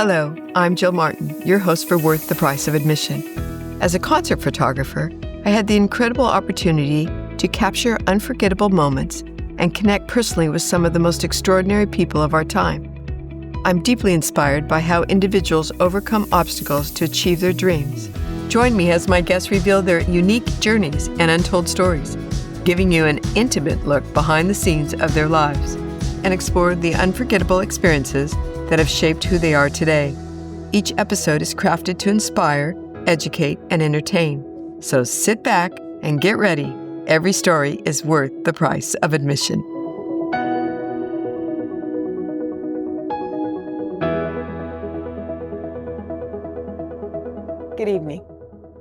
Hello, I'm Jill Martin, your host for Worth the Price of Admission. As a concert photographer, I had the incredible opportunity to capture unforgettable moments and connect personally with some of the most extraordinary people of our time. I'm deeply inspired by how individuals overcome obstacles to achieve their dreams. Join me as my guests reveal their unique journeys and untold stories, giving you an intimate look behind the scenes of their lives and explore the unforgettable experiences that have shaped who they are today. Each episode is crafted to inspire, educate, and entertain. So sit back and get ready. Every story is worth the price of admission. Good evening.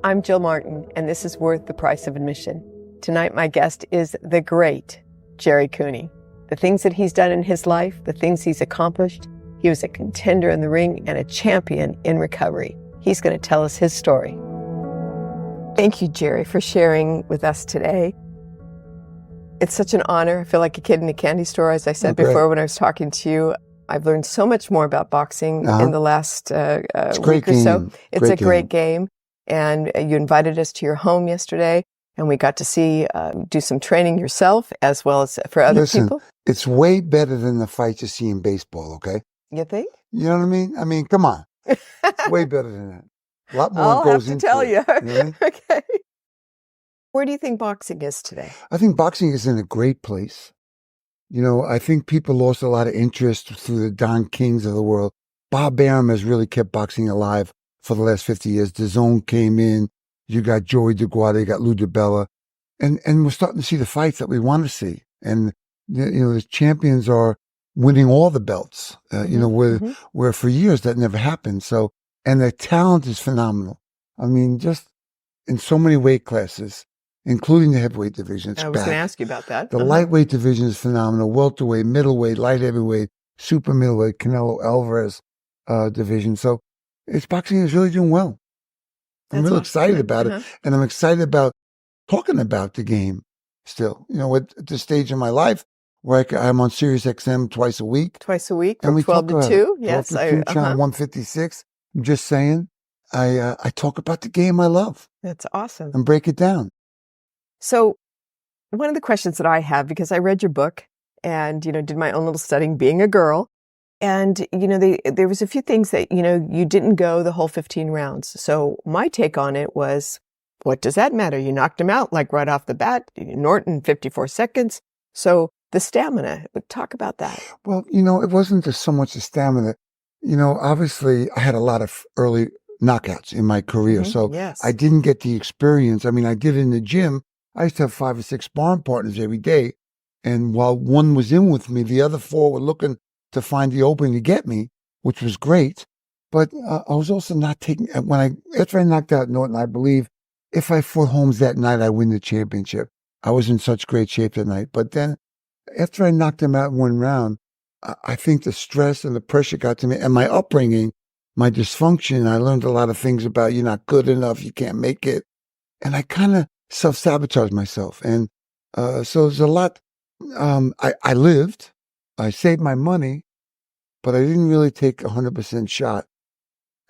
I'm Jill Martin, and this is Worth the Price of Admission. Tonight, my guest is the great Gerry Cooney. The things that he's done in his life, the things he's accomplished. He was a contender in the ring and a champion in recovery. He's going to tell us his story. Thank you, Gerry, for sharing with us today. It's such an honor. I feel like a kid in a candy store, as I said before when I was talking to you. I've learned so much more about boxing in the last week or so. It's a great game. And you invited us to your home yesterday, and we got to see do some training yourself as well as for other people. It's way better than the fights you see in baseball, okay? You think? You know what I mean? I mean, come on. It's way better than that. A lot more goes into it. I'll have to tell you. You know? Okay. Where do you think boxing is today? I think boxing is in a great place. You know, I think people lost a lot of interest through the Don Kings of the world. Bob Arum has really kept boxing alive for the last 50 years. DAZN came in. You got Joey DeGuardi, you got Lou DiBella. And we're starting to see the fights that we want to see. And, you know, the champions are winning all the belts, you know, where for years that never happened. So, and their talent is phenomenal. I mean, just in so many weight classes, including the heavyweight division. I was going to ask you about that. The lightweight division is phenomenal. Welterweight, middleweight, light heavyweight, super middleweight, Canelo Alvarez division. So boxing is really doing well. I'm really excited about it. And I'm excited about talking about the game still. You know, at this stage in my life where I'm on Sirius XM twice a week. Twice a week, and from we 12 to 2. Yes. 12 to 2, channel 156. I'm just saying, I talk about the game I love. That's awesome. And break it down. So one of the questions that I have, because I read your book and, you know, did my own little studying being a girl. And, you know, there was a few things that, you know, you didn't go the whole 15 rounds. So my take on it was, what does that matter? You knocked him out like right off the bat. Norton, 54 seconds. So the stamina, talk about that. Well, you know, it wasn't just so much the stamina. You know, obviously I had a lot of early knockouts in my career. So I didn't get the experience. I mean, I did it in the gym. I used to have 5 or 6 sparring partners every day. And while one was in with me, the other 4 were looking to find the opening to get me, which was great. But I was also not taking, after I knocked out Norton, I believe if I fought Holmes that night, I win the championship. I was in such great shape that night. But then after I knocked him out in 1 round, I think the stress and the pressure got to me, and my upbringing, my dysfunction. I learned a lot of things about you're not good enough, you can't make it. And I kind of self-sabotaged myself. And so there's a lot. I lived, I saved my money, but I didn't really take 100% shot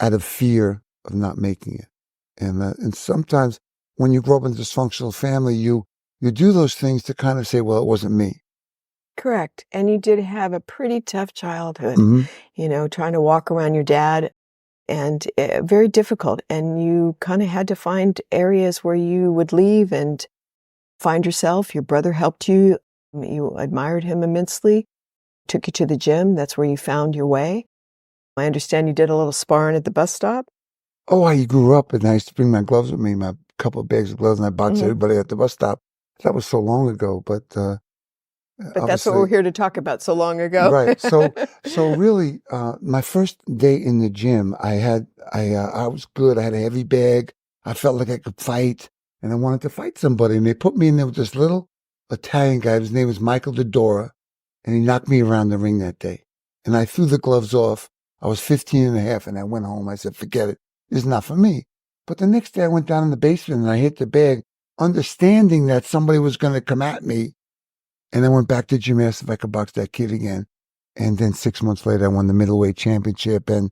out of fear of not making it. And sometimes when you grow up in a dysfunctional family, you do those things to kind of say, well, it wasn't me. Correct. And you did have a pretty tough childhood, you know, trying to walk around your dad, and very difficult. And you kind of had to find areas where you would leave and find yourself. Your brother helped you. You admired him immensely, took you to the gym. That's where you found your way. I understand you did a little sparring at the bus stop. Oh, I grew up and I used to bring my gloves with me, my couple of bags of gloves, and I boxed everybody at the bus stop. That was so long ago, but that's what we're here to talk about. So long ago, right? So really, my first day in the gym, I was good. I had a heavy bag. I felt like I could fight, and I wanted to fight somebody. And they put me in there with this little Italian guy. His name was Michael Dodora, and he knocked me around the ring that day. And I threw the gloves off. I was 15 and a half, and I went home. I said, forget it. This is not for me. But the next day I went down in the basement and I hit the bag, understanding that somebody was going to come at me. And I went back to gym, asked if I could box that kid again. And then 6 months later, I won the middleweight championship. And,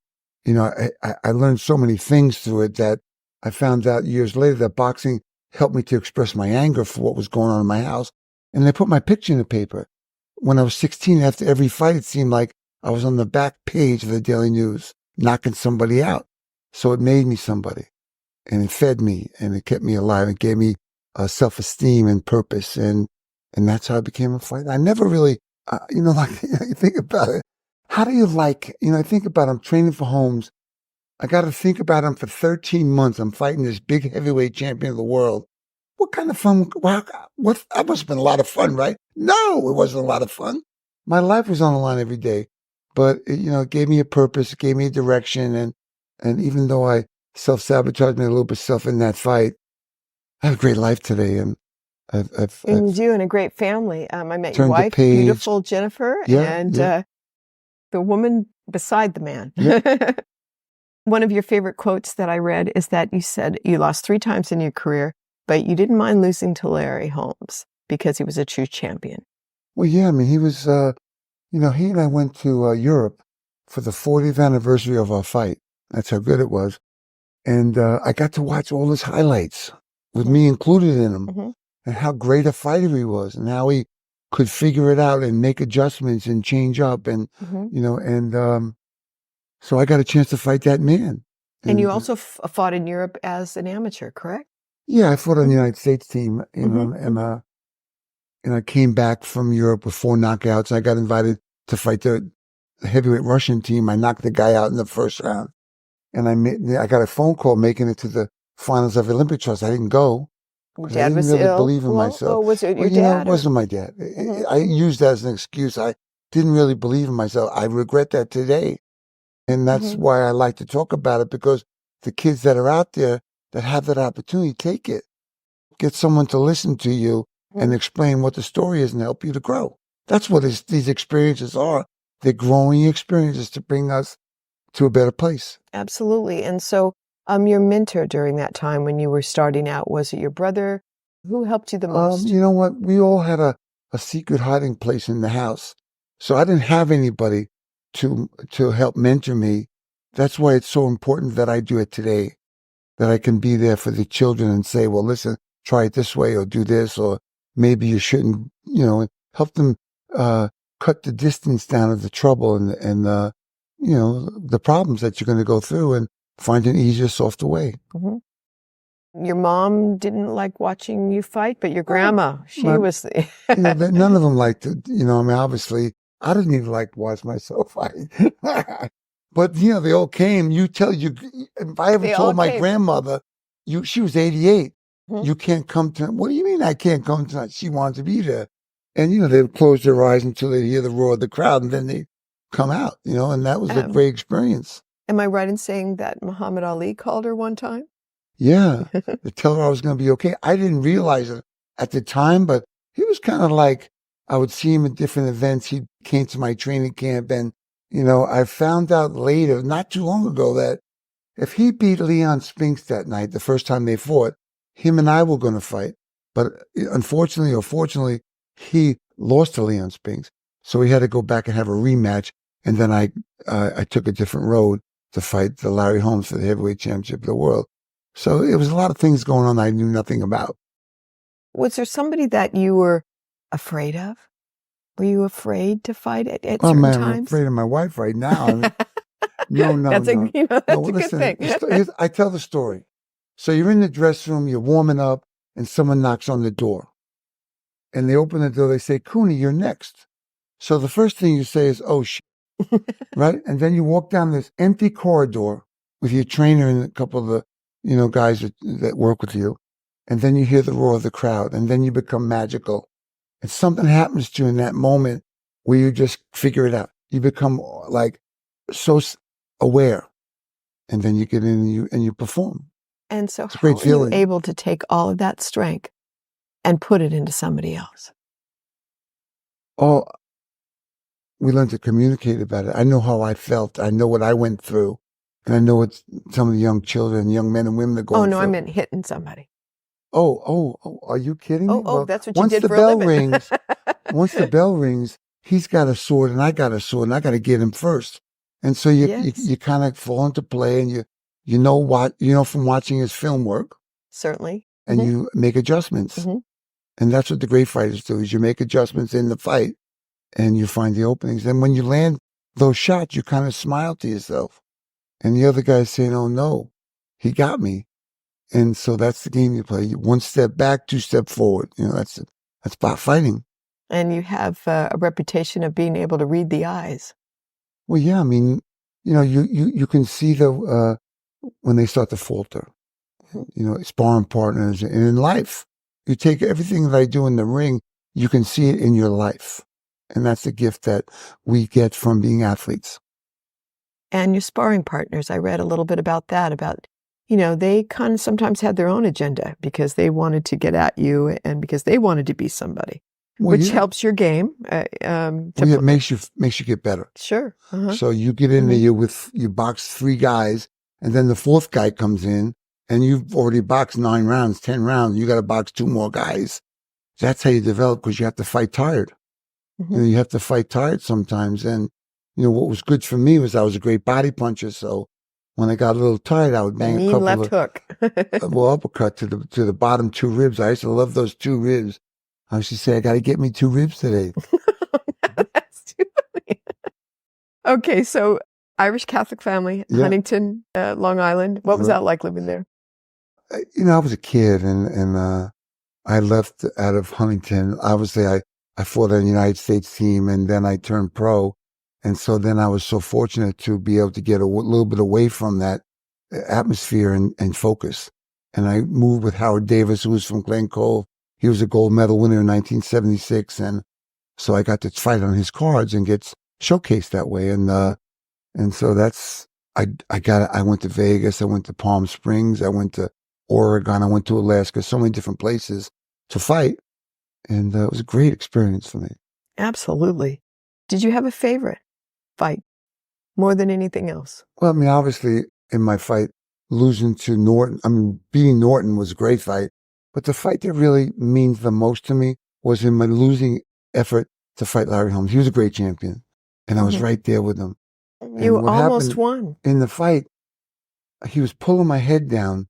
I learned so many things through it that I found out years later that boxing helped me to express my anger for what was going on in my house. And they put my picture in the paper. When I was 16, after every fight, it seemed like I was on the back page of the Daily News, knocking somebody out. So it made me somebody, and it fed me, and it kept me alive. It gave me self-esteem and purpose, and that's how I became a fighter. I never really, like you think about it. How do you I think about I'm training for Holmes. I got to think about him for 13 months. I'm fighting this big heavyweight champion of the world. What kind of fun? Wow, that must have been a lot of fun, right? No, it wasn't a lot of fun. My life was on the line every day, but it gave me a purpose, it gave me a direction, and even though I self-sabotaged me a little bit self in that fight, I have a great life today, and I've you do, and a great family. I met your turned the wife, page. beautiful Jennifer, and the woman beside the man. Yeah. One of your favorite quotes that I read is that you said you lost 3 times in your career, but you didn't mind losing to Larry Holmes because he was a true champion. Well, yeah, I mean, he was, he and I went to Europe for the 40th anniversary of our fight. That's how good it was. And I got to watch all his highlights with me included in them, and how great a fighter he was, and how he could figure it out and make adjustments and change up. And, so I got a chance to fight that man. And you also fought in Europe as an amateur, correct? Yeah, I fought on the United States team, and I came back from Europe with 4 knockouts. I got invited to fight the heavyweight Russian team. I knocked the guy out in the first round, and I got a phone call making it to the finals of Olympic Trust. I didn't go because I didn't really believe in myself. Oh, was it your dad? It wasn't my dad. I used that as an excuse. I didn't really believe in myself. I regret that today. And that's why I like to talk about it, because the kids that are out there that have that opportunity, take it. Get someone to listen to you and explain what the story is and help you to grow. That's what these experiences are. They're growing experiences to bring us to a better place. Absolutely. And so your mentor during that time when you were starting out, was it your brother? Who helped you the most? You know what? We all had a secret hiding place in the house. So I didn't have anybody to help mentor me. That's why it's so important that I do it today, that I can be there for the children and say, well, listen, try it this way, or do this, or maybe you shouldn't, help them cut the distance down of the trouble and the problems that you're going to go through, and find an easier, softer way. Your mom didn't like watching you fight, but your grandma, was... none of them liked it. Obviously, I didn't even like to watch myself fight. But, they all came. If I ever told my grandmother, she was 88, you can't come tonight. What do you mean I can't come tonight? She wanted to be there. And, they'd close their eyes until they'd hear the roar of the crowd, and then they'd come out, and that was a great experience. Am I right in saying that Muhammad Ali called her one time? Yeah, to tell her I was going to be okay. I didn't realize it at the time, but he was kind of like, I would see him at different events. He came to my training camp, and, I found out later, not too long ago, that if he beat Leon Spinks that night, the first time they fought, him and I were going to fight. But unfortunately or fortunately, he lost to Leon Spinks. So he had to go back and have a rematch. And then I took a different road to fight the Larry Holmes for the heavyweight championship of the world. So it was a lot of things going on I knew nothing about. Was there somebody that you were afraid of? Were you afraid to fight at certain times? I'm afraid of my wife right now. No. That's a good thing. I tell the story. So you're in the dressing room, you're warming up, and someone knocks on the door. And they open the door, they say, Cooney, you're next. So the first thing you say is, oh, shit. Right? And then you walk down this empty corridor with your trainer and a couple of the guys that work with you. And then you hear the roar of the crowd, and then you become magical. And something happens to you in that moment where you just figure it out. You become like so aware, and then you get in and you perform. And so it's a great feeling. Are you able to take all of that strength and put it into somebody else? Oh, we learned to communicate about it. I know how I felt. I know what I went through. And I know what some of the young children, young men and women are going through. Oh, no, I meant hitting somebody. Oh, are you kidding me? Well, that's what you did for a living. Once the bell rings, he's got a sword and I got a sword, and I got to get him first. And so you kind of fall into play, and you know from watching his film work. Certainly. And you make adjustments. And that's what the great fighters do, is you make adjustments in the fight and you find the openings. And when you land those shots, you kind of smile to yourself. And the other guy's saying, oh no, he got me. And so that's the game you play. One step back, two step forward. You know, that's about fighting. And you have a reputation of being able to read the eyes. Well, yeah, I mean, you know, you can see when they start to falter, you know, sparring partners, and in life, you take everything that I do in the ring, you can see it in your life. And that's the gift that we get from being athletes. And your sparring partners, I read a little bit about that, you know, they kind of sometimes had their own agenda because they wanted to get at you and because they wanted to be somebody, which helps your game. It makes you get better. Sure. So you get in there you box 3 guys, and then the 4th guy comes in, and you've already boxed 9 rounds, 10 rounds. You got to box 2 more guys. That's how you develop, because you have to fight tired. You know, you have to fight tired sometimes. And, you know, what was good for me was I was a great body puncher. So when I got a little tired, I would bang a couple left hook. Uppercut to the bottom 2 ribs. I used to love those 2 ribs. I used to say, I got to get me 2 ribs today. That's too funny. Okay, so Irish Catholic family, Huntington, Long Island. What was that like living there? You know, I was a kid, and I left out of Huntington. Obviously, I fought on the United States team, and then I turned pro. And so then I was so fortunate to be able to get a little bit away from that atmosphere and focus. And I moved with Howard Davis, who was from Glen Cove. He was a gold medal winner in 1976. And so I got to fight on his cards and get showcased that way. And so I went to Vegas. I went to Palm Springs. I went to Oregon. I went to Alaska, so many different places to fight. And it was a great experience for me. Absolutely. Did you have a favorite fight more than anything else? Well, I mean, obviously in my fight, losing to Norton, beating Norton was a great fight. But the fight that really means the most to me was in my losing effort to fight Larry Holmes. He was a great champion. And I was right there with him. You almost won. In the fight, he was pulling my head down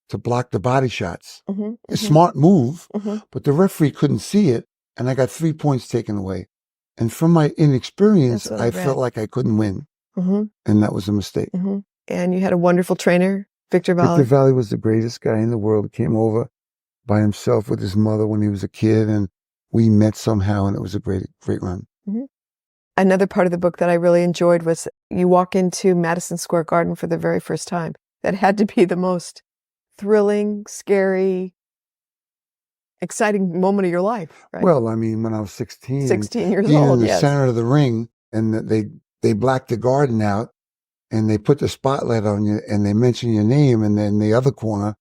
to block the body shots. A smart move, but the referee couldn't see it, and I got 3 points taken away. And from my inexperience, I felt like I couldn't win, and that was a mistake. And you had a wonderful trainer, Victor Valley. Victor Valley was the greatest guy in the world. He came over by himself with his mother when he was a kid, and we met somehow, and it was a great run. Another part of the book that I really enjoyed was you walk into Madison Square Garden for the very first time. That had to be the most thrilling, scary, exciting moment of your life, right? Well, I mean, when I was 16 years being old, in the center of the ring, and they blacked the garden out, and they put the spotlight on you, and they mention your name, and then the other corner,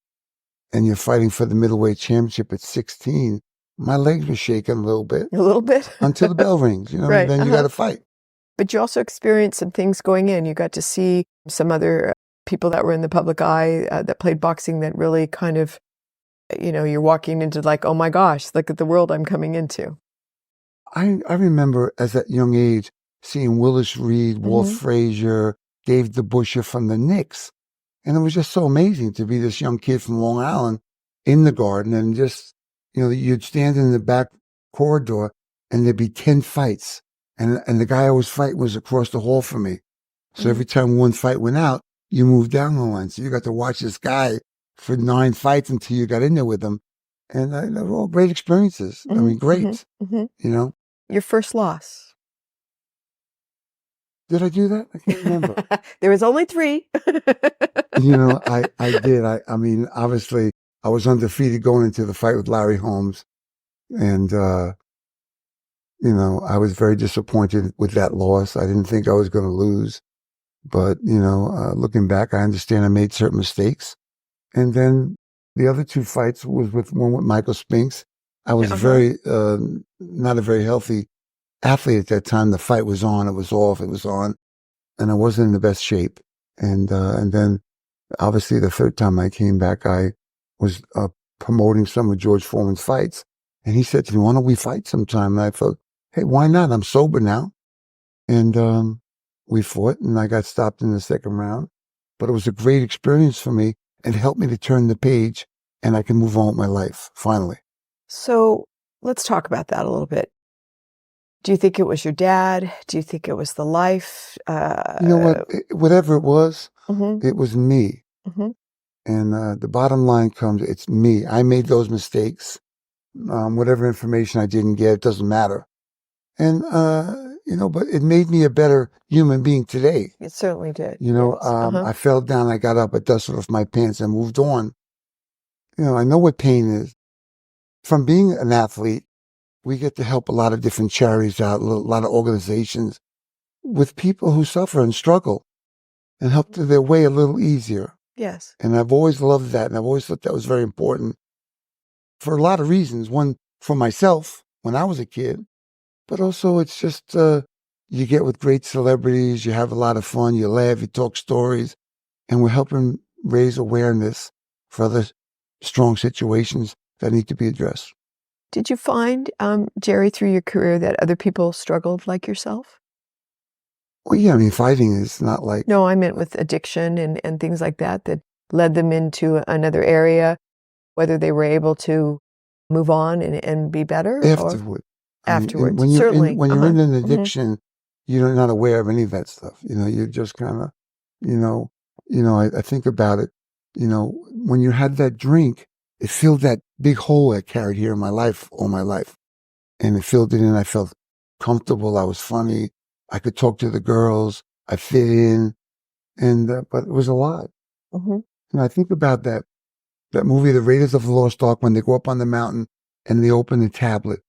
and you're fighting for the middleweight championship at 16. My legs were shaking a little bit. A little bit? Until the bell rings, you know, right. And then you got to fight. But you also experienced some things going in. You got to see some other people that were in the public eye that played boxing that really kind of, you know, you're walking into like, oh my gosh, look at the world I'm coming into. I remember as that young age seeing Willis Reed, Walt Frazier, Dave DeBuscher from the Knicks. And it was just so amazing to be this young kid from Long Island in the garden, and just, you know, you'd stand in the back corridor and there'd be 10 fights. And the guy I was fighting was across the hall from me. So every time one fight went out, you moved down the line. So you got to watch this guy for 9 fights until you got in there with him. And they were all great experiences. I mean, great, you know. Your first loss. Did I do that? I can't remember. There was only 3. You know, I did. I mean, obviously, I was undefeated going into the fight with Larry Holmes. And, you know, I was very disappointed with that loss. I didn't think I was going to lose. But, you know, looking back, I understand I made certain mistakes. And then the other 2 fights was one with Michael Spinks. I was very, not a very healthy athlete at that time. The fight was on, it was off, it was on, and I wasn't in the best shape. And then obviously the third time I came back, I was promoting some of George Foreman's fights. And he said to me, why don't we fight sometime? And I thought, hey, why not? I'm sober now. And We fought, and I got stopped in the second round. But it was a great experience for me and helped me to turn the page, and I can move on with my life, finally. So let's talk about that a little bit. Do you think it was your dad? Do you think it was the life? You know what? Whatever it was me. Mm-hmm. And the bottom line comes, it's me. I made those mistakes. Whatever information I didn't get, it doesn't matter. And, but it made me a better human being today. It certainly did. Yes. I fell down, I got up, I dusted off my pants and moved on. I know what pain is. From being an athlete, we get to help a lot of different charities out, a lot of organizations with people who suffer and struggle and help their way a little easier. Yes. And I've always loved that. And I've always thought that was very important for a lot of reasons. One, for myself, when I was a kid, but also it's just, you get with great celebrities, you have a lot of fun, you laugh, you talk stories, and we're helping raise awareness for other strong situations that need to be addressed. Did you find, Gerry, through your career that other people struggled like yourself? Well, yeah, I mean, fighting is not like... No, I meant with addiction and things like that led them into another area, whether they were able to move on and be better? Afterwards, when you're certainly. When you're in an addiction, you're not aware of any of that stuff. You're just kind of, I think about it, when you had that drink, it filled that big hole I carried here in my life, all my life. And it filled it in. I felt comfortable. I was funny. I could talk to the girls. I fit in. But it was a lot. And I think about that movie, The Raiders of the Lost Ark, when they go up on the mountain and they open the tablet,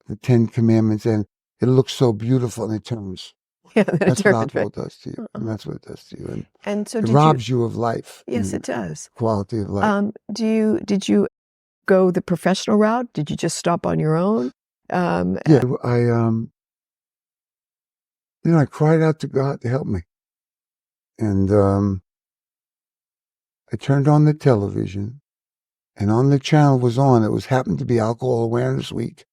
the 10 Commandments, and it looks so beautiful and it turns. Yeah, that's what alcohol does to you. And that's what it does to you. And so it robs you of life. Yes, it does. Quality of life. Did you go the professional route? Did you just stop on your own? Yeah, I cried out to God to help me. And I turned on the television, and on the channel it happened to be Alcohol Awareness Week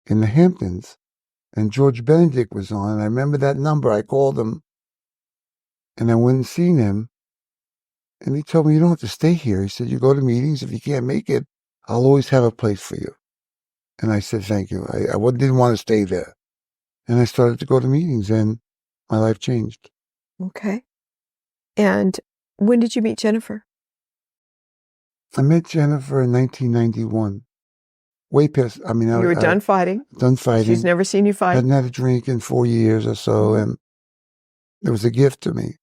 in the Hamptons, and George Benedict was on, and I remember that number. I called him, and I went and seen him, and he told me, you don't have to stay here. He said, you go to meetings. If you can't make it, I'll always have a place for you. And I said, thank you. I didn't want to stay there. And I started to go to meetings, and my life changed. Okay. And when did you meet Jennifer? I met Jennifer in 1991. Way past, you were done fighting? Done fighting. She's never seen you fight? Hadn't had a drink in 4 years or so, and it was a gift to me.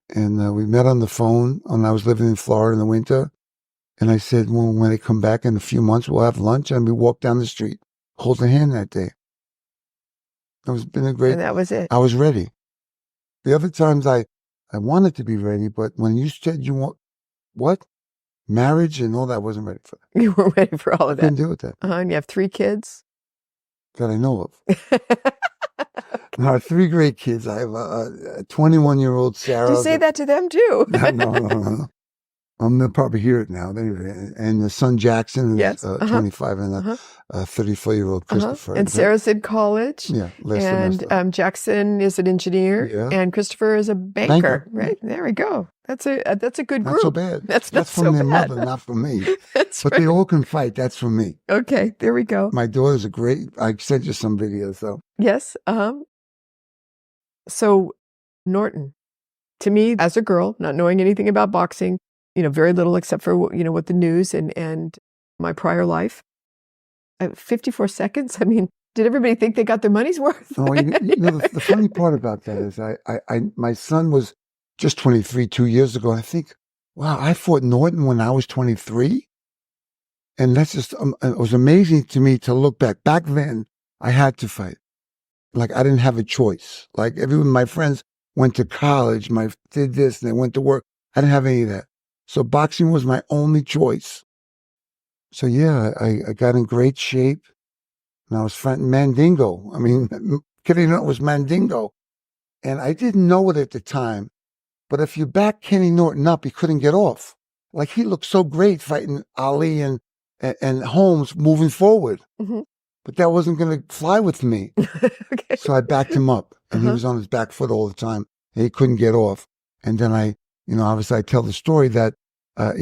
And we met on the phone when I was living in Florida in the winter. And I said, well, when I come back in a few months, we'll have lunch. And we walked down the street, hold a hand that day. It's been a great... And that was it? I was ready. The other times I wanted to be ready, but when you said you want... What? Marriage and all that, I wasn't ready for that. You weren't ready for all of that? I couldn't do it then. And you have 3 kids? That I know of. I have 3 great kids. I have a 21-year-old Sarah. Do you say that to them too? No. They'll probably hear it now. And the son Jackson is 25, and a 34-year-old Christopher. And Sarah's in college. Yeah. And Jackson is an engineer. Yeah. And Christopher is a banker. Right? There we go. That's a good group. Not so bad. That's from their mother, not from me. But right. They all can fight. That's from me. Okay, there we go. My daughter's a great... I sent you some videos, though. Yes. So, Norton, to me, as a girl, not knowing anything about boxing, very little except for, what the news and my prior life. 54 seconds? Did everybody think they got their money's worth? Oh, the funny part about that is my son was just 23 2 years ago. And I think, wow, I fought Norton when I was 23. And that's just, it was amazing to me to look back. Back then, I had to fight. Like, I didn't have a choice. Like, everyone, my friends went to college, did this, and they went to work. I didn't have any of that. So boxing was my only choice. So yeah, I got in great shape, and I was fighting Mandingo. Kenny Norton was Mandingo. And I didn't know it at the time, but if you back Kenny Norton up, he couldn't get off. Like, he looked so great fighting Ali and Holmes moving forward. Mm-hmm. but that wasn't going to fly with me. Okay. So I backed him up, and he was on his back foot all the time, and he couldn't get off. And then obviously I tell the story that, I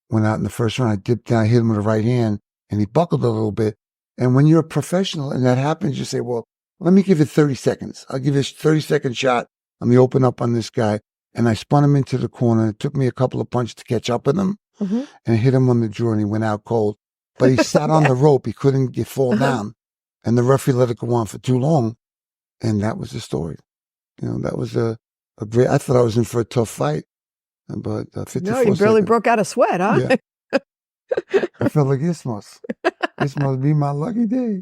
went out in the first round, I dipped down, I hit him with the right hand, and he buckled a little bit. And when you're a professional and that happens, you say, well, let me give it 30 seconds. I'll give this 30-second shot. Let me open up on this guy. And I spun him into the corner. It took me a couple of punches to catch up with him and hit him on the jaw, and he went out cold. But he sat on the rope. He couldn't fall down. And the referee let it go on for too long. And that was the story. That was a great, I thought I was in for a tough fight. But 54 No, you barely broke out a sweat, huh? Yeah. I felt like this must be my lucky day.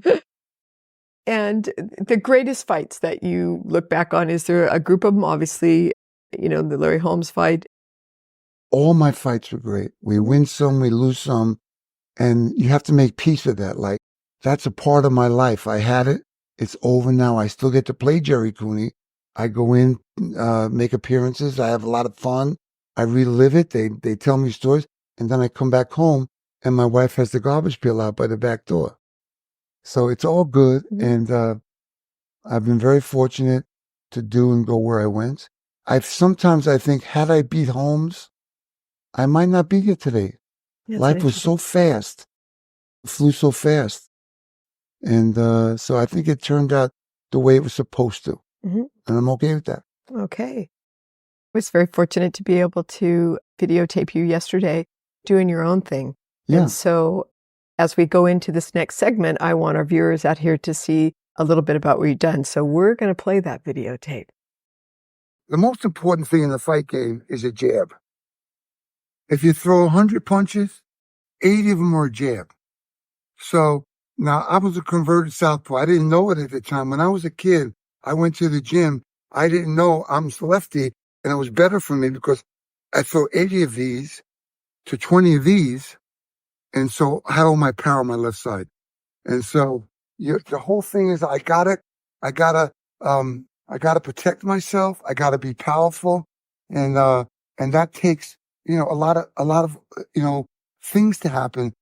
And the greatest fights that you look back on, is there a group of them? Obviously, the Larry Holmes fight. All my fights were great. We win some, we lose some. And you have to make peace with that. Like, that's a part of my life. I had it. It's over now. I still get to play Gerry Cooney. I go in, make appearances. I have a lot of fun. I relive it. They tell me stories. And then I come back home, and my wife has the garbage pail out by the back door. So it's all good. And I've been very fortunate to do and go where I went. Sometimes I think, had I beat Holmes, I might not be here today. Life was so fast. It flew so fast. And so I think it turned out the way it was supposed to. And I'm okay with that. Okay. I was very fortunate to be able to videotape you yesterday doing your own thing. Yeah. And so as we go into this next segment, I want our viewers out here to see a little bit about what you've done. So we're going to play that videotape. The most important thing in the fight game is a jab. If you throw 100 punches, 80 of them are a jab. So now I was a converted southpaw. I didn't know it at the time. When I was a kid, I went to the gym. I didn't know I'm lefty, and it was better for me because I throw 80 of these to 20 of these. And so I had all my power on my left side. And so the whole thing is I gotta protect myself. I gotta be powerful. And that takes, a lot of things to happen.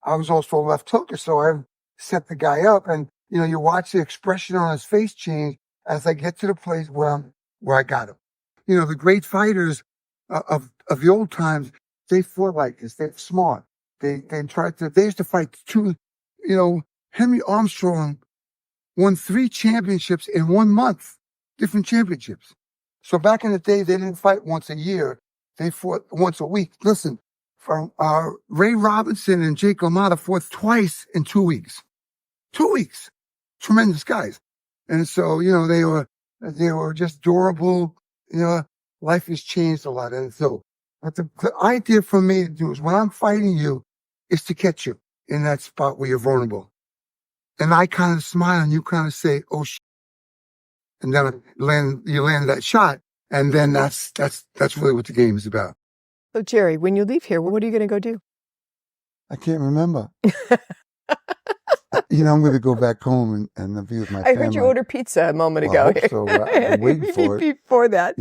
I was also a left hooker, so I set the guy up, and, you watch the expression on his face change as I get to the place where I got him. The great fighters of the old times, they fought like this. They're smart. They used to fight two, Henry Armstrong won 3 championships in 1 month, different championships. So back in the day, they didn't fight once a year. They fought once a week. Listen, from Ray Robinson and Jake LaMotta fought twice in 2 weeks. 2 weeks. Tremendous guys. And so, they were just durable. Life has changed a lot. And so the idea for me to do is when I'm fighting you is to catch you in that spot where you're vulnerable. And I kind of smile and you kind of say, oh, and then you land that shot. And then that's really what the game is about. So, Gerry, when you leave here, what are you going to go do? I can't remember. I'm going to go back home and be with my family. I heard you order pizza a moment ago. I hope so. I'm waiting for it. Before that,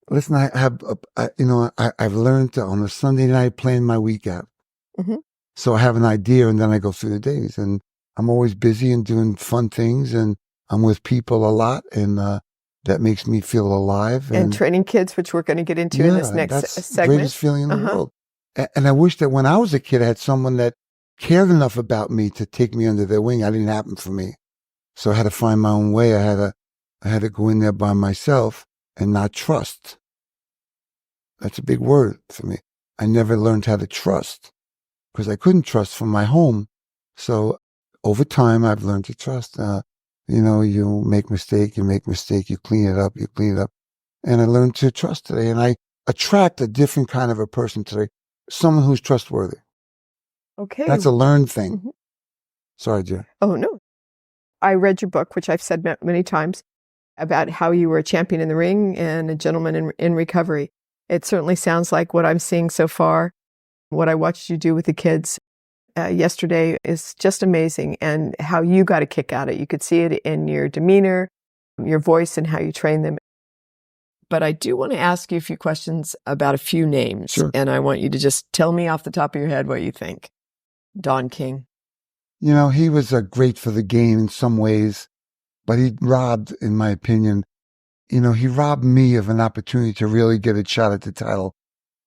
listen, I've learned to, on a Sunday night, plan my week out. So I have an idea, and then I go through the days. And I'm always busy and doing fun things, and I'm with people a lot, and that makes me feel alive. And training kids, which we're going to get into in this next segment. That's the greatest feeling in the world. And I wish that when I was a kid, I had someone that cared enough about me to take me under their wing. That didn't happen for me. So I had to find my own way. I had to go in there by myself and not trust. That's a big word for me. I never learned how to trust because I couldn't trust from my home. So over time, I've learned to trust. You make mistake, you clean it up. And I learned to trust today. And I attract a different kind of a person today, someone who's trustworthy. Okay. That's a learned thing. Sorry, Gerry. Oh, no. I read your book, which I've said many times, about how you were a champion in the ring and a gentleman in recovery. It certainly sounds like what I'm seeing so far. What I watched you do with the kids yesterday is just amazing, and how you got a kick out of it. You could see it in your demeanor, your voice, and how you train them. But I do want to ask you a few questions about a few names. Sure. And I want you to just tell me off the top of your head what you think. Don King. You know, he was great for the game in some ways, but he robbed, in my opinion, he robbed me of an opportunity to really get a shot at the title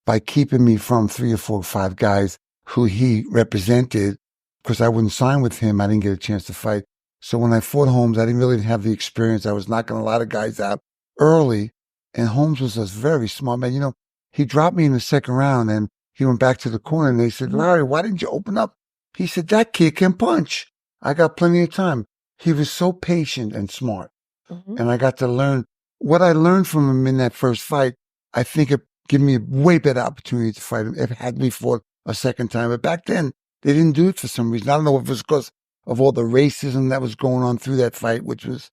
by keeping me from 3 or 4 or 5 guys who he represented. Because I wouldn't sign with him, I didn't get a chance to fight. So when I fought Holmes, I didn't really have the experience. I was knocking a lot of guys out early, and Holmes was a very smart man. You know, he dropped me in the second round, and he went back to the corner, and they said, Larry, why didn't you open up? He said, that kid can punch. I got plenty of time. He was so patient and smart. And I got to learn what I learned from him in that first fight. I think it gave me a way better opportunity to fight him if had we fought a second time. But back then, they didn't do it for some reason. I don't know if it was because of all the racism that was going on through that fight, which was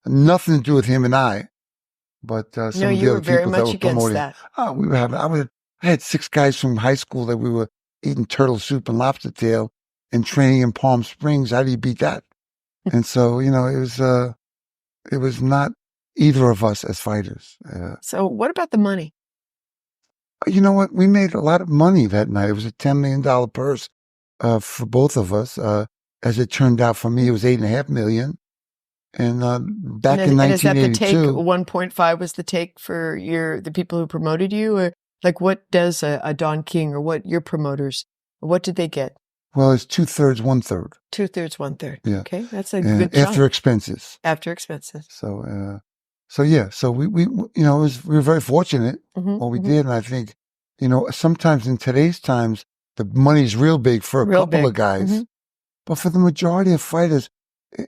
nothing to do with him and I. But some of the other people that were promoting. That. Oh, we were having. I had 6 guys from high school that we were eating turtle soup and lobster tail and training in Palm Springs. How do you beat that? And so, you know, it was not either of us as fighters. So what about the money? You know what? We made a lot of money that night. It was a $10 million purse for both of us. As it turned out for me, it was $8.5 million. And back in 1982, and is that the take? 1.5 was the take for the people who promoted you, or like what does a Don King or what your promoters? What did they get? Well, it's 2/3, 1/3. 2/3, 1/3. Yeah. Okay, that's a good chunk. After expenses. After expenses. So yeah. So we you know, we were very fortunate what we did, and I think, you know, sometimes in today's times the money's real big for a couple of guys, but for the majority of fighters,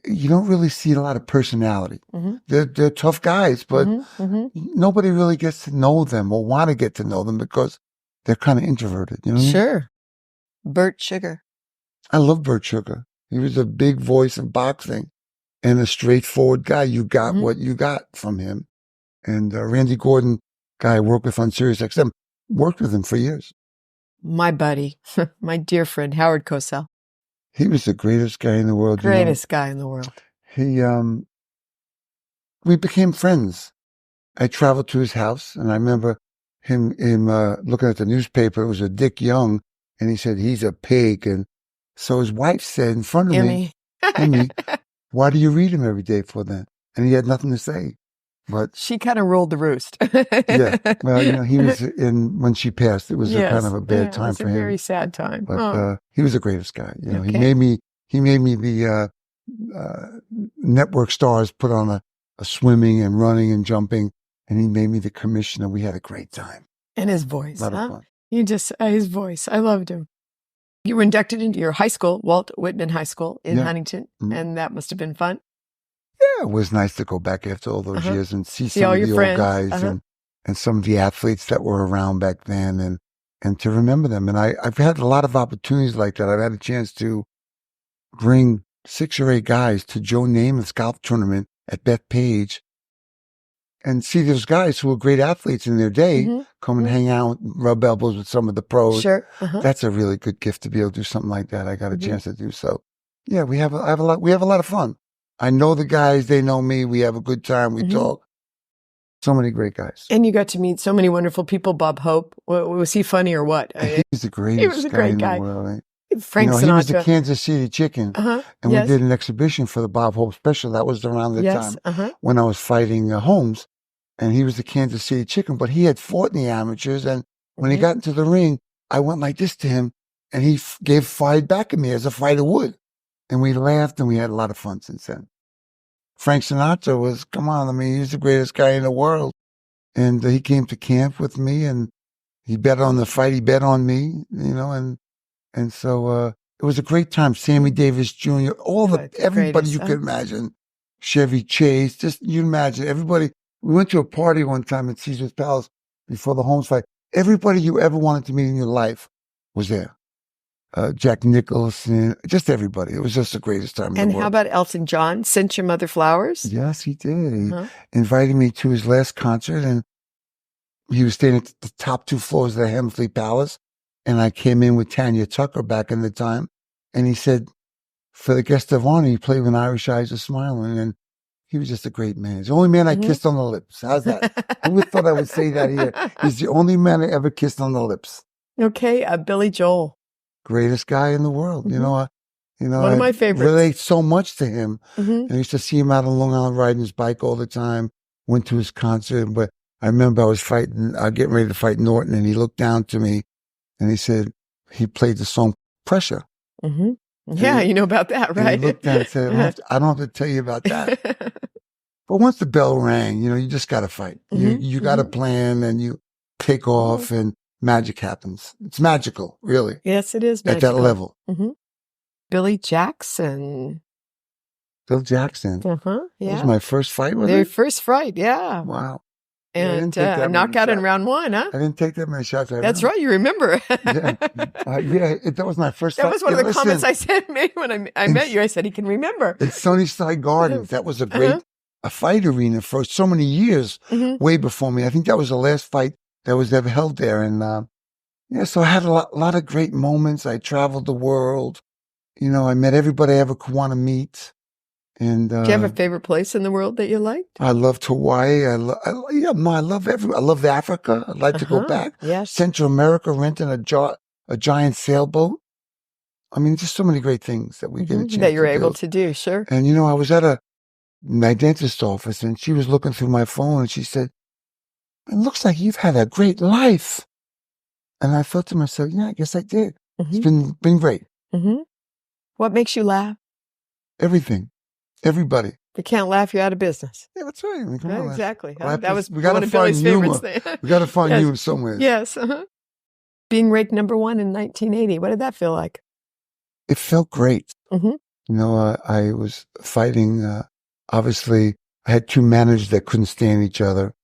you don't really see a lot of personality. They're tough guys, but nobody really gets to know them or want to get to know them because they're kind of introverted. You know? Sure. Burt Sugar. I love Burt Sugar. He was a big voice of boxing and a straightforward guy. You got what you got from him. And Randy Gordon, guy I worked with on Sirius XM, worked with him for years. My buddy, my dear friend, Howard Cosell. He was the greatest guy in the world. Greatest guy in the world. We became friends. I traveled to his house, and I remember him looking at the newspaper. It was a Dick Young, and he said, he's a pig. And so his wife said in front of me, Emmy, why do you read him every day for then? And he had nothing to say. But she kind of ruled the roost. Yeah. Well, you know, he was when she passed, it was kind of a bad time for him. It was a very sad time. But he was the greatest guy. You know, he made me the network stars put on a swimming and running and jumping, and he made me the commissioner. We had a great time. And his voice. A lot of fun. His voice. I loved him. You were inducted into your high school, Walt Whitman High School in Huntington, and that must have been fun. Yeah, it was nice to go back after all those years and see some of the old guys and some of the athletes that were around back then and to remember them. And I've had a lot of opportunities like that. I've had a chance to bring 6 or 8 guys to Joe Namath's golf tournament at Bethpage and see those guys who were great athletes in their day come and hang out, rub elbows with some of the pros. Sure. That's a really good gift to be able to do something like that. I got a chance to do so. Yeah, we have a lot of fun. I know the guys, they know me. We have a good time. We talk. So many great guys. And you got to meet so many wonderful people. Bob Hope, was he funny or what? He's the greatest guy in the world. Right? Frank Sinatra. He was the Kansas City Chicken. And we did an exhibition for the Bob Hope special. That was around the time when I was fighting Holmes. And he was the Kansas City Chicken, but he had fought in the amateurs. And when he got into the ring, I went like this to him, and he fired back at me as a fighter would. And we laughed, and we had a lot of fun since then. Frank Sinatra come on, I mean, he's the greatest guy in the world. And he came to camp with me, and he bet on the fight. He bet on me, you know, and so it was a great time. Sammy Davis Jr., everybody you could imagine. Chevy Chase, just you imagine everybody. We went to a party one time at Caesar's Palace before the Holmes fight. Everybody you ever wanted to meet in your life was there. Jack Nicholson, just everybody. It was just the greatest time in the world. And how about Elton John? Sent your mother flowers? Yes, he did. He invited me to his last concert, and he was staying at the top 2 floors of the Hemsley Palace. And I came in with Tanya Tucker back in the time, and he said, for the guest of honor, he played When Irish Eyes Are Smiling, and he was just a great man. He's the only man I kissed on the lips. How's that? Who would thought I would say that here? He's the only man I ever kissed on the lips. Okay, Billy Joel. greatest guy in the world. One of my favorites. Relate so much to him. And I used to see him out on Long Island riding his bike all the time. Went to his concert, but I remember I was getting ready to fight Norton, and he looked down to me and he said, he played the song Pressure. Yeah, you know about that, right? He looked down and said, I don't have to tell you about that. But once the bell rang, you just got to fight. You got a plan, and you take off, and magic happens. It's magical, really. Yes, it is magical. At that level. Billy Jackson. Bill Jackson. Yeah. That was my first fight with him? Their first fight, yeah. Wow. And a knockout in round 1, huh? I didn't take that many shots. That's right, you remember. That was my first fight. That was one of the comments I said when I met you. I said, he can remember. At Sunnyside Gardens. That was a great a fight arena for so many years, way before me. I think that was the last fight that was ever held there. And so I had a lot of great moments. I traveled the world. I met everybody I ever could want to meet. And do you have a favorite place in the world that you liked? I loved Hawaii. I love I love Africa. I'd like to go back. Yes. Central America, renting a giant sailboat. I mean, just so many great things that we get a chance that you're to able do. to do. Sure. And I was at my dentist's office, and she was looking through my phone, and she said, "It looks like you've had a great life." And I thought to myself, "Yeah, I guess I did. It's been great." What makes you laugh? Everything. Everybody. If you can't laugh, you're out of business. Yeah, that's right. I mean, come on, exactly. That was one of Billy's favorites. We got to find humor somewhere. Yes. Being ranked number 1 in 1980. What did that feel like? It felt great. I was fighting. Obviously, I had 2 managers that couldn't stand each other.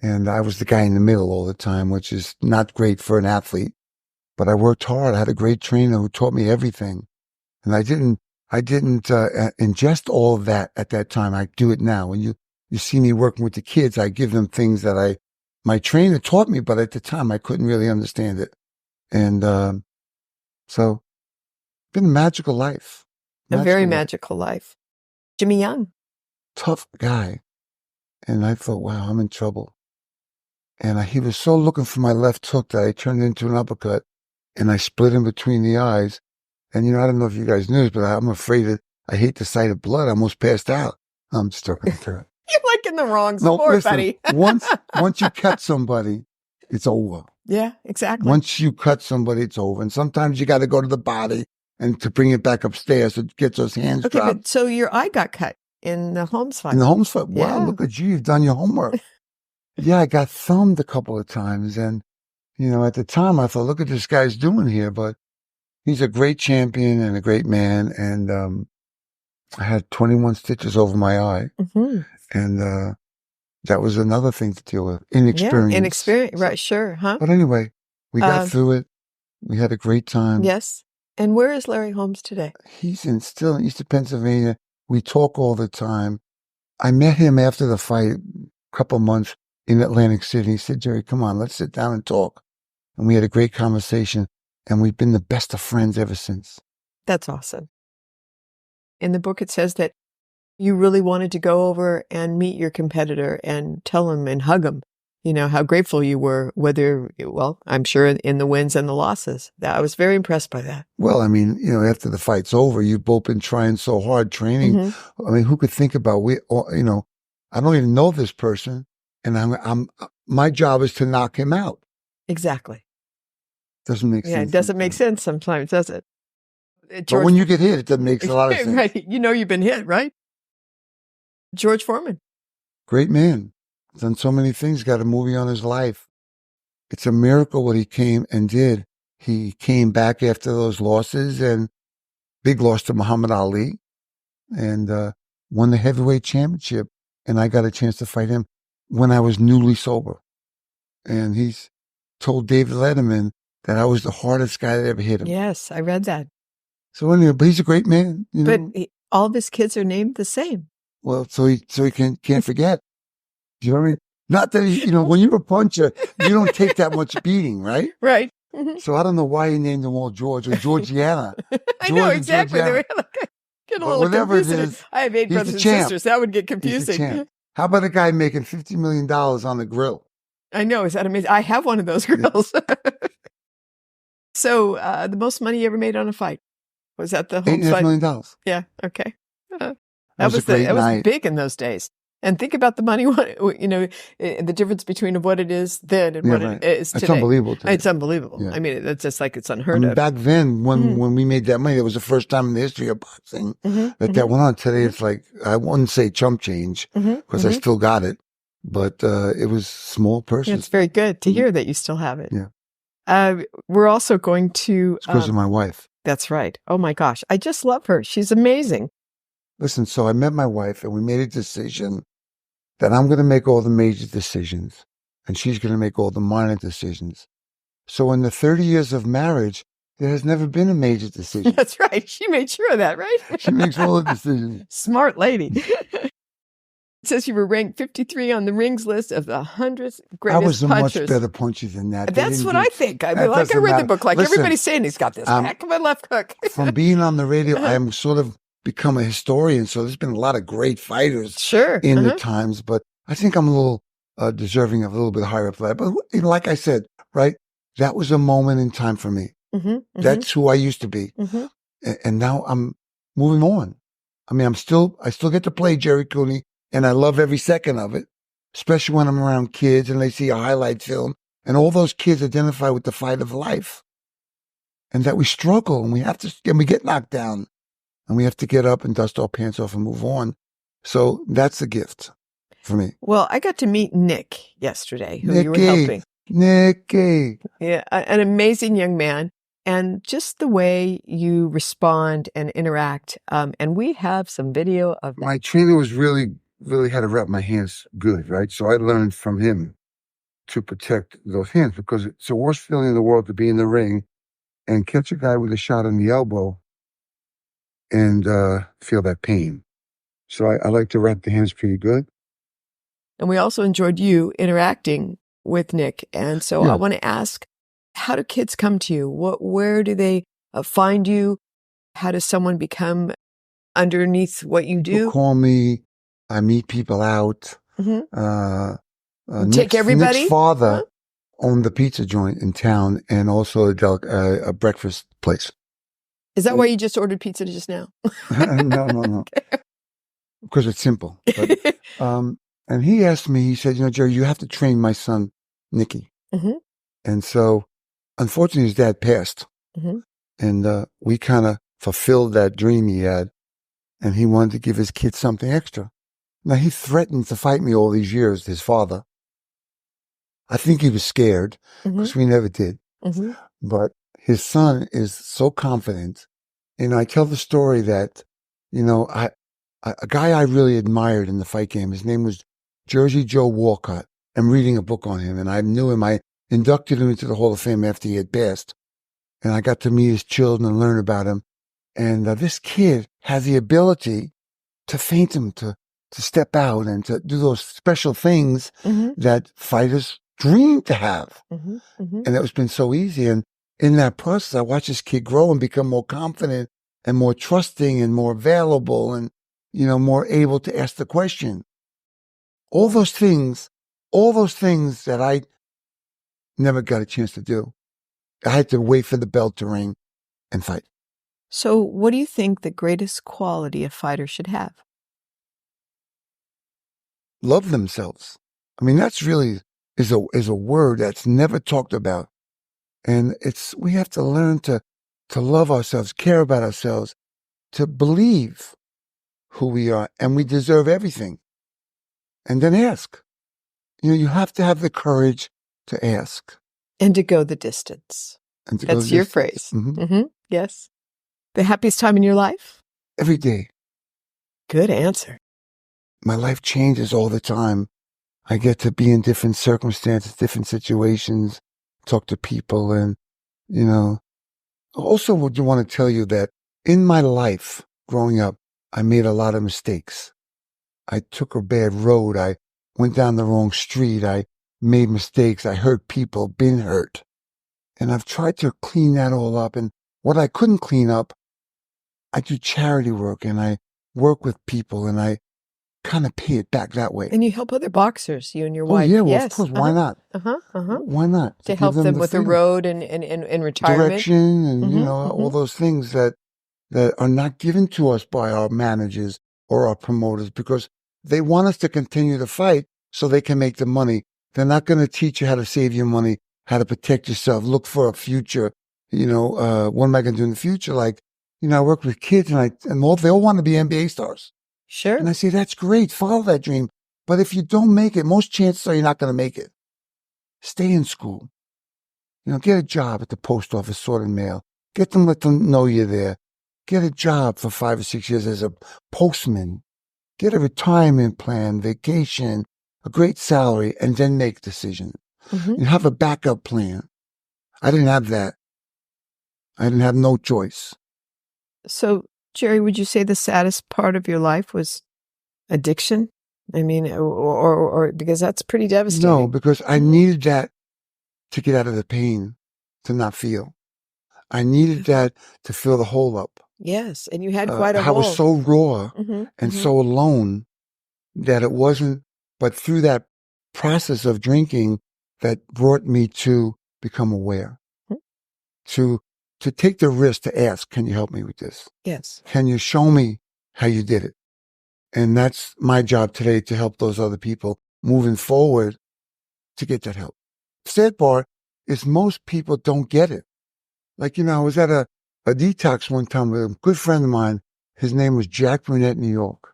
And I was the guy in the middle all the time, which is not great for an athlete. But I worked hard. I had a great trainer who taught me everything. And I didn't ingest all of that at that time. I do it now. When you see me working with the kids, I give them things that my trainer taught me, but at the time I couldn't really understand it. And so it's been a magical life. A very magical life. Jimmy Young. Tough guy. And I thought, wow, I'm in trouble. And he was so looking for my left hook that I turned into an uppercut, and I split him between the eyes. And, I don't know if you guys knew this, but I'm afraid I hate the sight of blood. I almost passed out. I'm just talking to it. You're like in the wrong sport, buddy. once you cut somebody, it's over. Yeah, exactly. Once you cut somebody, it's over. And sometimes you got to go to the body and to bring it back upstairs to get those hands dropped. But so your eye got cut in the Holmes fight. In the Holmes fight? Wow, look at you. You've done your homework. Yeah, I got thumbed a couple of times. And, at the time I thought, look at this guy's doing here. But he's a great champion and a great man. And I had 21 stitches over my eye. And that was another thing to deal with. Inexperience. Yeah, inexperience. Right, sure. Huh? But anyway, we got through it. We had a great time. Yes. And where is Larry Holmes today? He's still in Eastern Pennsylvania. We talk all the time. I met him after the fight a couple months in Atlantic City. He said, "Gerry, come on, let's sit down and talk." And we had a great conversation. And we've been the best of friends ever since. That's awesome. In the book, it says that you really wanted to go over and meet your competitor and tell him and hug him, how grateful you were, I'm sure in the wins and the losses. I was very impressed by that. Well, I mean, after the fight's over, you've both been trying so hard training. I mean, who could think about, I don't even know this person, and my job is to knock him out. Exactly. Doesn't make sense. Yeah, it doesn't make sense sometimes, does it? But when you get hit, it makes a lot of sense. Right. You've been hit, right? George Foreman. Great man. Done so many things, got a movie on his life. It's a miracle what he came and did. He came back after those losses, and big loss to Muhammad Ali, and won the heavyweight championship. And I got a chance to fight him when I was newly sober. And he's told David Letterman that I was the hardest guy that ever hit him. Yes, I read that. So anyway, but he's a great man. But all of his kids are named the same. Well, so he can't forget. Do you know what I mean? Not that when you're a puncher, you don't take that much beating, right? Right. So I don't know why he named them all George or Georgiana. I know exactly. They were get a little confusing. I have 8 brothers and sisters. That would get confusing. How about a guy making $50 million on the grill? I know. Is that amazing? I have one of those grills. So the most money you ever made on a fight? Was that the Holmes fight? $8.5 million. Yeah. Okay. That was a great night. That was big in those days. And think about the money, the difference between what it is then and what it is today. It's unbelievable. It's unbelievable. Yeah. I mean, it's just like it's unheard of. Back then, when we made that money, it was the first time in the history of boxing that went on. Today, it's like, I wouldn't say chump change because I still got it, but it was small purses. Yeah, it's very good to hear that you still have it. Yeah. We're also going to... It's because of my wife. That's right. Oh my gosh. I just love her. She's amazing. Listen, so I met my wife and we made a decision that I'm going to make all the major decisions and she's going to make all the minor decisions. So in the 30 years of marriage, there has never been a major decision. That's right. She made sure of that, right? She makes all the decisions. Smart lady. It says you were ranked 53 on the Rings list of the 100 greatest punchers. I was a much better puncher than that. That's what I think. I mean, like I read the book, like everybody's saying he's got this heck of a left hook. From being on the radio, I am sort of become a historian. So there's been a lot of great fighters in the times, but I think I'm a little deserving of a little bit higher up that. But like I said, right, that was a moment in time for me. That's who I used to be. And now I'm moving on. I mean, I still get to play Gerry Cooney and I love every second of it, especially when I'm around kids and they see a highlight film and all those kids identify with the fight of life and that we struggle and we get knocked down. And we have to get up and dust our pants off and move on. So that's a gift for me. Well, I got to meet Nick yesterday, who you were helping. Nicky. Yeah, an amazing young man. And just the way you respond and interact. And we have some video of that. My trainer was really had to wrap my hands good, right? So I learned from him to protect those hands because it's the worst feeling in the world to be in the ring and catch a guy with a shot in the elbow and feel that pain. So I like to wrap the hands pretty good. And we also enjoyed you interacting with Nick. And so I want to ask, how do kids come to you? Where do they find you? How does someone become underneath what you do? People call me. I meet people out. Take everybody? Nick's father owned the pizza joint in town and also a breakfast place. Is that why you just ordered pizza just now? No. Okay. Because it's simple. But, and he asked me, he said, Gerry, you have to train my son, Nicky. And so, unfortunately, his dad passed. And we kind of fulfilled that dream he had. And he wanted to give his kid something extra. Now, he threatened to fight me all these years, his father. I think he was scared because we never did. But his son is so confident. And I tell the story that, a guy I really admired in the fight game, his name was Jersey Joe Walcott. I'm reading a book on him and I knew him. I inducted him into the Hall of Fame after he had passed. And I got to meet his children and learn about him. And this kid has the ability to feint him, to step out and to do those special things that fighters dream to have. And it's been so easy. And in that process, I watched this kid grow and become more confident and more trusting and more available and, more able to ask the question. All those things that I never got a chance to do. I had to wait for the bell to ring and fight. So what do you think the greatest quality a fighter should have? Love themselves. I mean, that's really is a word that's never talked about. And we have to learn to love ourselves, care about ourselves, to believe who we are, and we deserve everything. And then ask. You have to have the courage to ask. And to go the distance. That's your phrase. Yes. The happiest time in your life? Every day. Good answer. My life changes all the time. I get to be in different circumstances, different situations, talk to people. And, also would you want to tell you that in my life growing up, I made a lot of mistakes. I took a bad road. I went down the wrong street. I made mistakes. I hurt people, been hurt. And I've tried to clean that all up. And what I couldn't clean up, I do charity work and I work with people and I kind of pay it back that way. And you help other boxers, you and your Oh, wife. yeah, well, yes. of course. Why not? Why not? To help give them with the freedom, road and retirement. direction, and, you know, all those things that are not given to us by our managers or our promoters, because they want us to continue to fight so they can make the money. They're not going to teach you how to save your money, how to protect yourself, look for a future. You know, what am I going to do in the future? Like, you know, I work with kids and they all want to be NBA stars. Sure. And I say, that's great. Follow that dream. But if you don't make it, most chances are you're not going to make it. Stay in school. You know, get a job at the post office sorting mail. Let them know you're there. Get a job for 5 or 6 years as a postman. Get a retirement plan, vacation, a great salary, and then make a decision. You have a backup plan. I didn't have that. I didn't have no choice. So, Gerry, would you say the saddest part of your life was addiction? I mean, or because that's pretty devastating. No, because I needed that to get out of the pain, to not feel. I needed that to fill the hole up. Yes, and you had quite a hole. I was so raw and so alone that it wasn't, but through that process of drinking that brought me to become aware, to take the risk to ask, can you help me with this? Yes. Can you show me how you did it? And that's my job today, to help those other people moving forward to get that help. Sad part is most people don't get it. Like, you know, I was at a detox one time with a good friend of mine. His name was Jack Brunette, New York.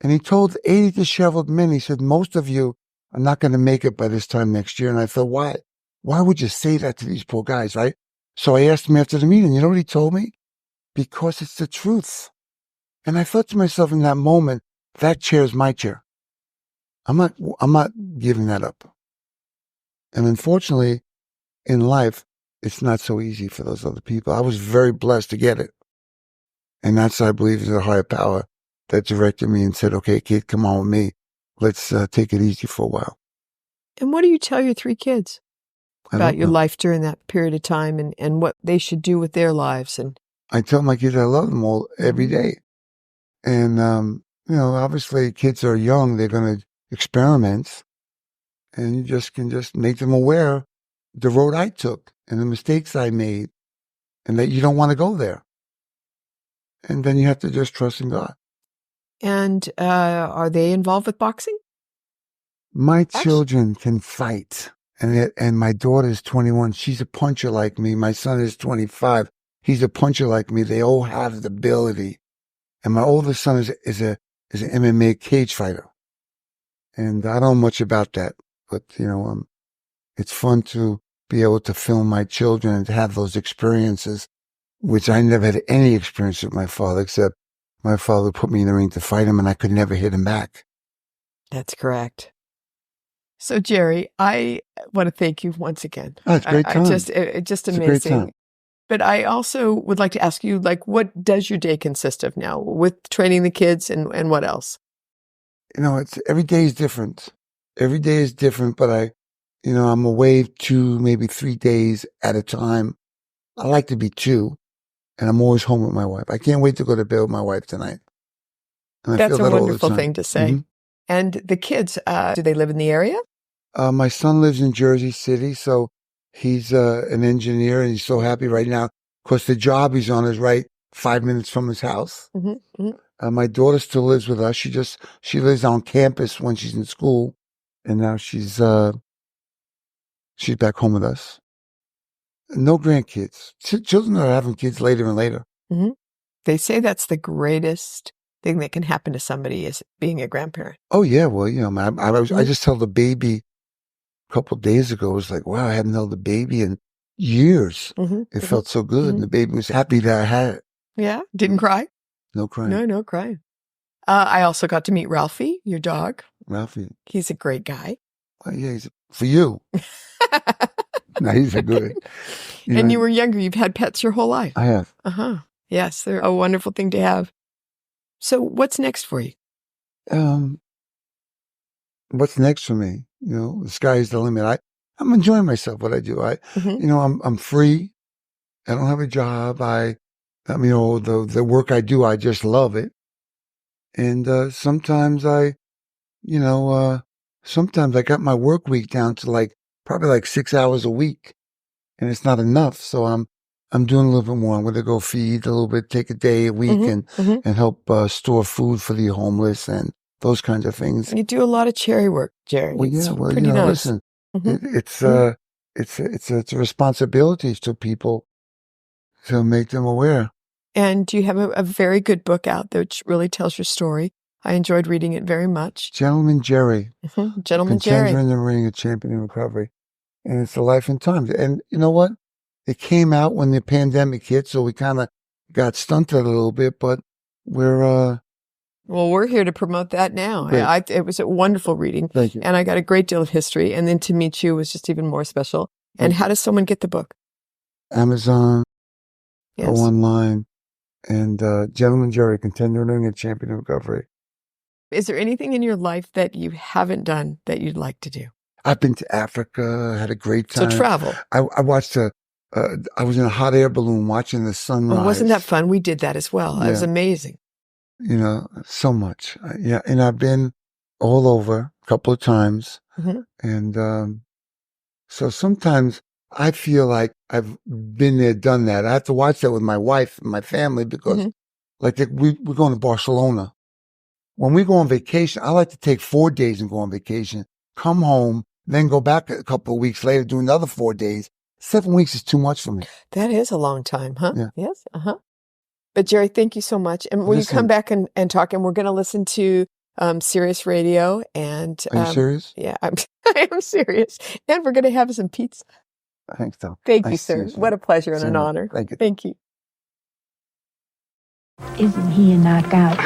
And he told 80 disheveled men, he said, most of you are not going to make it by this time next year. And I thought, why? Why would you say that to these poor guys, right? So I asked him after the meeting, you know what he told me? Because it's the truth. And I thought to myself in that moment, that chair is my chair. I'm not giving that up. And unfortunately, in life, it's not so easy for those other people. I was very blessed to get it. And that's, I believe, is a higher power that directed me and said, okay, kid, come on with me. Let's take it easy for a while. And what do you tell your 3 kids about your life during that period of time and what they should do with their lives? And I tell my kids I love them all every day. And, you know, obviously kids are young. They're going to experiment. And you can make them aware the road I took and the mistakes I made, and that you don't want to go there. And then you have to just trust in God. And are they involved with boxing? My children can fight. And my daughter's 21. She's a puncher like me. My son is 25. He's a puncher like me. They all have the ability. And my oldest son is an MMA cage fighter. And I don't know much about that, but, you know, it's fun to be able to film my children and to have those experiences, which I never had any experience with my father, except my father put me in the ring to fight him and I could never hit him back. That's correct. So, Gerry, I want to thank you once again. Oh, it's a great time. It's just amazing. It's a great time. But I also would like to ask you, like, what does your day consist of now with training the kids and what else? You know, every day is different. Every day is different, but I'm away 2, maybe 3 days at a time. I like to be 2, and I'm always home with my wife. I can't wait to go to bed with my wife tonight. And that's a wonderful thing to say. And the kids, do they live in the area? My son lives in Jersey City, so he's an engineer, and he's so happy right now because the job he's on is right 5 minutes from his house. My daughter still lives with us. She lives on campus when she's in school, and now she's back home with us. No grandkids. Children are having kids later and later. They say that's the greatest thing that can happen to somebody is being a grandparent. Oh yeah, well, you know, I just held a baby a couple of days ago. It was like, wow, I hadn't held a baby in years. It felt so good. And the baby was happy that I had it. Yeah, didn't cry. No crying. No crying. I also got to meet Ralphie, your dog. Ralphie. He's a great guy. Well, yeah, for you. No, he's a good. And you were younger. You've had pets your whole life. I have. Yes, they're a wonderful thing to have. So what's next for you? What's next for me? You know, the sky is the limit. I'm enjoying myself, what I do. You know, I'm free. I don't have a job. The work I do, I just love it. And sometimes sometimes I got my work week down to probably 6 hours a week, and it's not enough. So I'm doing a little bit more. I'm going to go feed a little bit, take a day a week, and help store food for the homeless and those kinds of things. You do a lot of charity work, Gerry. Well, it's yeah. Well, pretty nice. Listen, it's a responsibility to people to make them aware. And you have a very good book out there which really tells your story. I enjoyed reading it very much. Gentleman Gerry. Gentleman Gerry. Contender in the ring, a champion in recovery. And it's a life and times. And you know what? It came out when the pandemic hit, so we kind of got stunted a little bit, but we're here to promote that now. It was a wonderful reading. Thank you. And I got a great deal of history. And then to meet you was just even more special. And how does someone get the book? Amazon, go online, and Gentleman Gerry, Contender in the Ring, and Champion in Recovery. Is there anything in your life that you haven't done that you'd like to do? I've been to Africa, had a great time. So travel. I watched I was in a hot air balloon watching the sunrise. Oh, wasn't that fun? We did that as well. Yeah. It was amazing. So much. Yeah. And I've been all over a couple of times. And so sometimes I feel like I've been there, done that. I have to watch that with my wife and my family because we're going to Barcelona. When we go on vacation, I like to take 4 days and go on vacation, come home, then go back a couple of weeks later, do another 4 days. 7 weeks is too much for me. That is a long time, huh? Yeah. Yes. But Gerry, thank you so much. And will you come back and talk? And we're going to listen to Sirius Radio. And are you serious? Yeah, I am serious. And we're going to have some pizza. Thanks, though. Thank you, sir. What a pleasure and an honor. Thank you. Thank you. Isn't he a knockout?